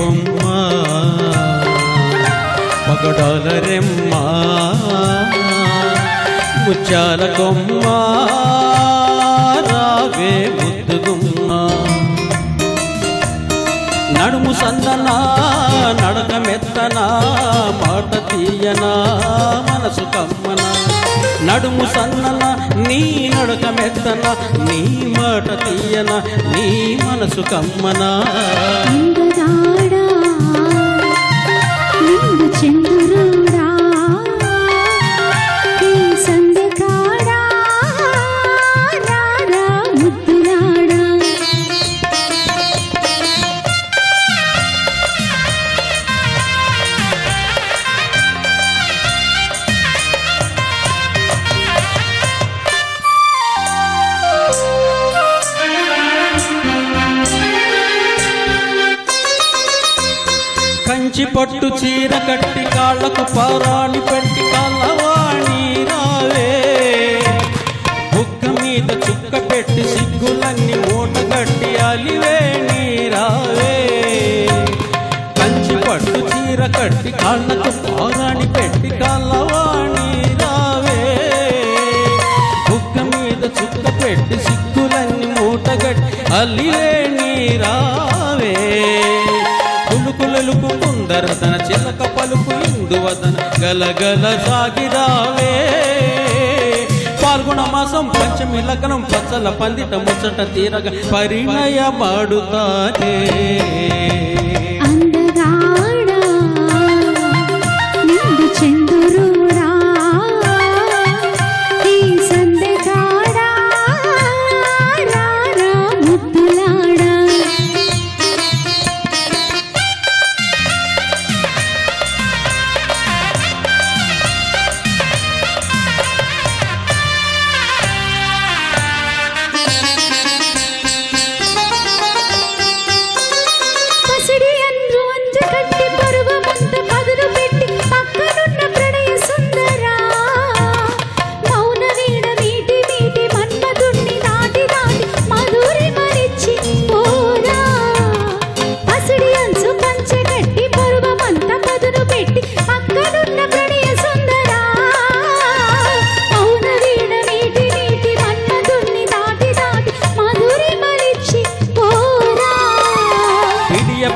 బొమ్మ పగడాల రెమ్మ ముత్యాల కొమ్మ రావే ముద్దుగుమ్మ నడుము సందనా నడక మెత్తనా మాట తీయనా మనసు కమ్మనా నడుము సన్నన నీ నడక మెత్తన నీ మాట తీయన నీ మనసు కమ్మనా చంద్రుడా ఈ సందకాడా రారా ముద్దులాడా కంచి పట్టు చీర కట్టి కాళ్ళకు పారాణి పెట్టి కలవాణి రావే బుక్క మీద చుక్క పెట్టి సిగ్గులన్నీ మూట కట్టి అలివే రావే కంచి పట్టు చీర కట్టి కాళ్ళకు పారాణి పెట్టి కలవాణి రావే బుక్క మీద చుక్క పెట్టి సిగ్గులన్నీ మూట కట్టి అలివే రావే కులుకు కుందరదన చిలక పలుకు ఇందువదన గలగల సాగిరావే పాల్గొన మాసం పంచమి లగ్నం పచ్చల పందిట ముచ్చట తీరగ పరిణయమాడుతానే అందగాడా నిండు చంద్రుడా ఈ సందకాడా రారా ముద్దులాడా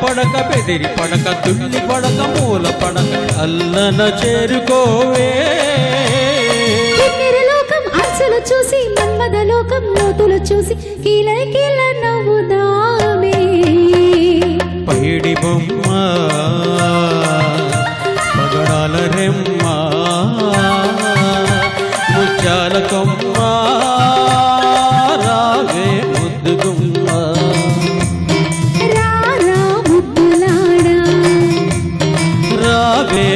పడక బెదిరి పడక తుల్లి పడక మూల పడక అల్లన చేరుకోవే లోకం ఆశలు చూసి మన్మద లోకం లోతులు చూసి కీల కీల నవ్వుదామే పైడి బొమ్మ పగడాల రెమ్మ ముత్యాల కొమ్మ రావే ముద్దుగుమ్మ రారా ముద్దులాడా రావే